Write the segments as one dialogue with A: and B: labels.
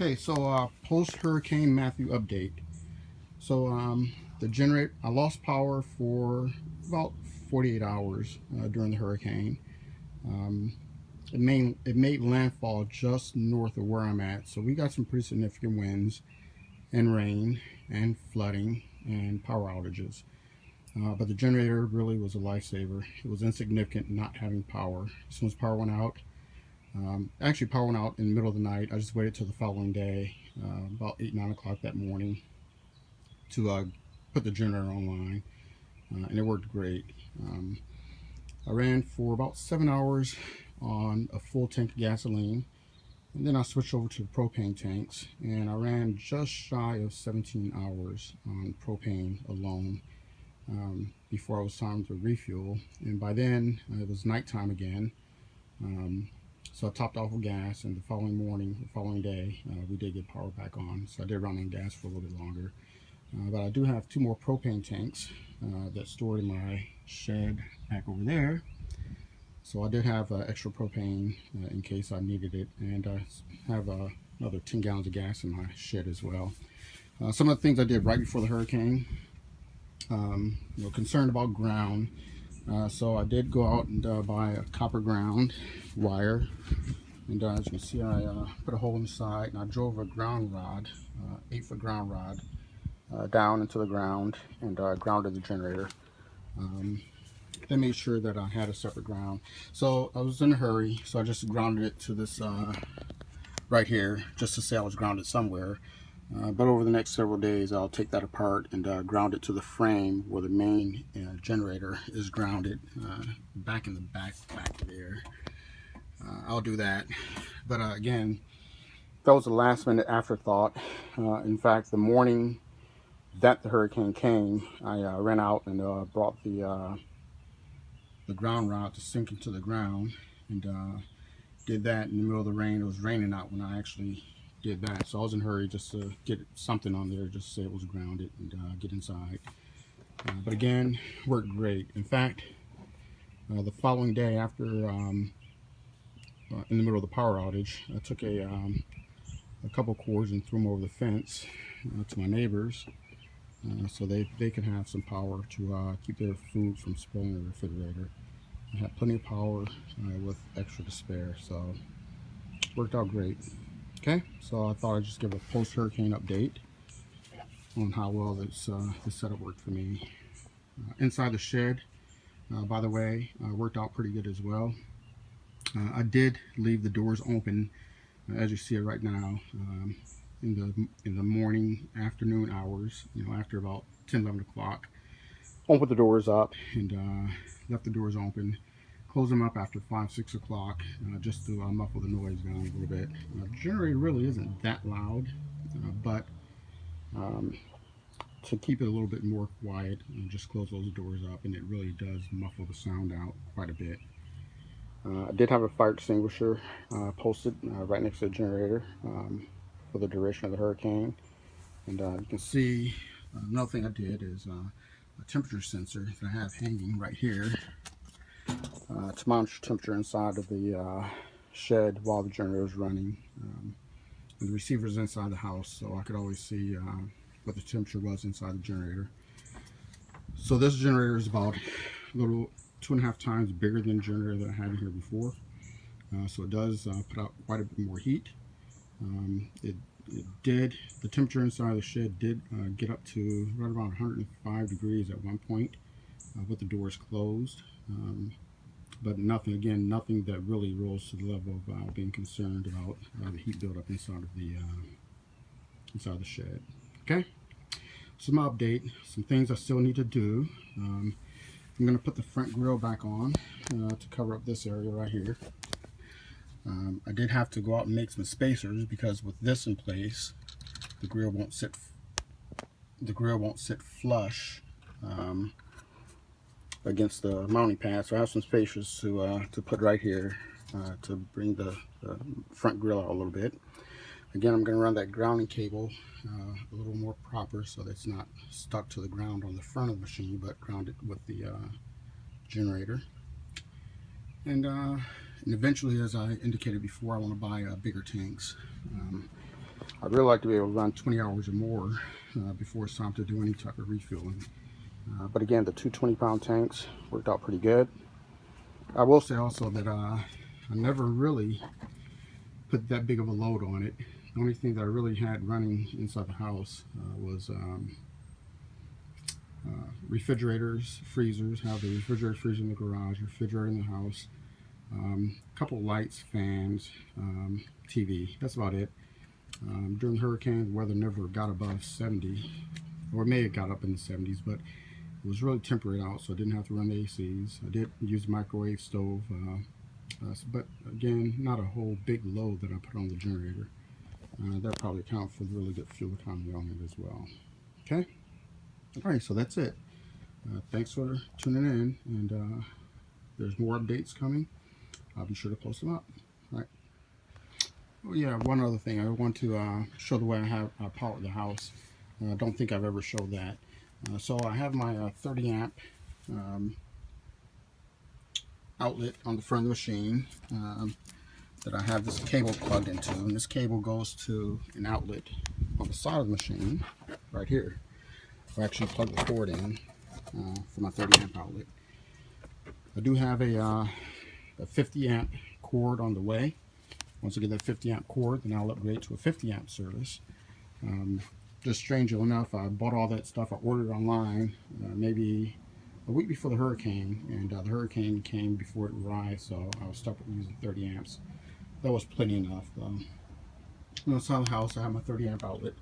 A: Okay, so post Hurricane Matthew update. So the generator, I lost power for about 48 hours during the hurricane. Um, it made landfall just north of where I'm at, so we got some pretty significant winds and rain and flooding and power outages. But the generator really was a lifesaver. It was insignificant not having power. As soon as power went out, actually power went out in the middle of the night. I just waited till the following day, about 8, 9 o'clock that morning, to put the generator online, and it worked great. Um, I ran for about 7 hours on a full tank of gasoline, and then I switched over to the propane tanks, and I ran just shy of 17 hours on propane alone before it was time to refuel. And by then, it was nighttime again. Um, so I topped off with gas, and the following morning, the following day, we did get power back on. So I did run on gas for a little bit longer. But I do have 2 more propane tanks that's stored in my shed back over there. So I did have extra propane in case I needed it, and I have another 10 gallons of gas in my shed as well. Some of the things I did right before the hurricane, concerned about ground. So I did go out and buy a copper ground wire, and as you can see, I put a hole in the side, and I drove a ground rod, 8-foot ground rod, down into the ground, and grounded the generator. Then made sure that I had a separate ground. So I was in a hurry, so I just grounded it to this right here, just to say I was grounded somewhere. But over the next several days, I'll take that apart and ground it to the frame where the main generator is grounded, back in the back there. I'll do that. But again, that was a last minute afterthought. In fact, the morning that the hurricane came, I ran out and brought the ground rod to sink into the ground, and did that in the middle of the rain. It was raining out when I actually did that, so I was in a hurry just to get something on there, just to say it was grounded, and get inside. But again, worked great. In fact, the following day, after in the middle of the power outage, I took a couple cords and threw them over the fence to my neighbors, so they can have some power to keep their food from spoiling in the refrigerator. I had plenty of power with extra to spare, so worked out great. Okay, so I thought I'd just give a post-hurricane update on how well this setup worked for me. Inside the shed, by the way, worked out pretty good as well. I did leave the doors open, as you see it right now, in the morning, afternoon hours. After about 10, 11 o'clock, opened the doors up and left the doors open. Close them up after 5, 6 o'clock, just to muffle the noise down a little bit. The generator really isn't that loud, but to keep it a little bit more quiet, just close those doors up, and it really does muffle the sound out quite a bit. I did have a fire extinguisher posted right next to the generator for the duration of the hurricane. And you can see another thing I did is a temperature sensor that I have hanging right here to monitor temperature inside of the shed while the generator is running. And the receiver is inside the house, so I could always see what the temperature was inside the generator. So this generator is about a little 2.5 times bigger than the generator that I had in here before. So it does put out quite a bit more heat. The temperature inside the shed did get up to right around 105 degrees at one point with the doors closed. But nothing that really rose to the level of being concerned about the heat buildup inside the shed. Okay, so my update, some things I still need to do. I'm going to put the front grill back on to cover up this area right here. I did have to go out and make some spacers because with this in place, the grill won't sit flush against the mounting pad. So I have some spacers to put right here to bring the front grill out a little bit. Again, I'm going to run that grounding cable a little more proper so that it's not stuck to the ground on the front of the machine, but grounded with the generator. And eventually, as I indicated before, I want to buy bigger tanks. I'd really like to be able to run 20 hours or more before it's time to do any type of refueling. But again, the two 20-pound tanks worked out pretty good. I will say also that I never really put that big of a load on it. The only thing that I really had running inside the house was refrigerators, freezers. Have the refrigerator, freezer in the garage, refrigerator in the house, a couple lights, fans, TV. That's about it. During the hurricane, the weather never got above 70, or it may have got up in the 70s, but it was really temperate out, so I didn't have to run the ACs. I did use the microwave stove, but again, not a whole big load that I put on the generator. That probably accounts for the really good fuel economy on it as well. Okay, all right, so that's it. Thanks for tuning in, and there's more updates coming. I'll be sure to post them up. All right. Oh yeah, one other thing. I want to show the way I powered the house. I don't think I've ever showed that. So I have my 30 amp outlet on the front of the machine that I have this cable plugged into, and this cable goes to an outlet on the side of the machine right here. I actually plug the cord in for my 30 amp outlet. I do have a 50 amp cord on the way. Once I get that 50 amp cord, then I'll upgrade to a 50 amp service. Just strangely enough, I bought all that stuff. I ordered it online maybe a week before the hurricane, and the hurricane came before it arrived, so I was stuck with using 30 amps. That was plenty enough. Inside the house, I have my 30 amp outlet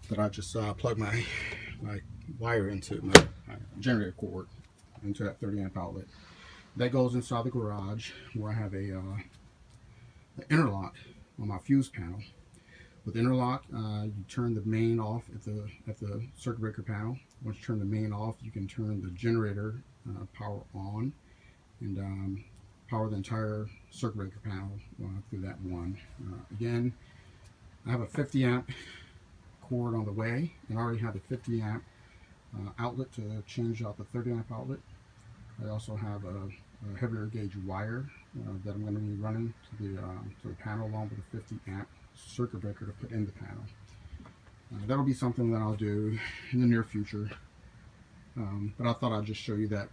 A: that I just plug my wire into, my generator cord into that 30 amp outlet. That goes inside the garage where I have a interlock on my fuse panel. With interlock, you turn the main off at the circuit breaker panel. Once you turn the main off, you can turn the generator power on and power the entire circuit breaker panel through that one. Again, I have a 50 amp cord on the way, and I already have a 50 amp outlet to change out the 30 amp outlet. I also have a heavier gauge wire that I'm going to be running to the panel, along with a 50 amp circuit breaker to put in the panel. That'll be something that I'll do in the near future. But I thought I'd just show you that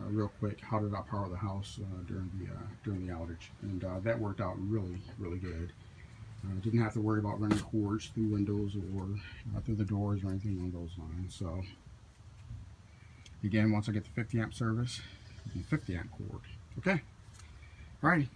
A: real quick. How did I power the house during the outage? And that worked out really, really good. Didn't have to worry about running cords through windows or through the doors or anything along those lines. So again, once I get the 50 amp service, 50 amp cord. Okay. Alrighty.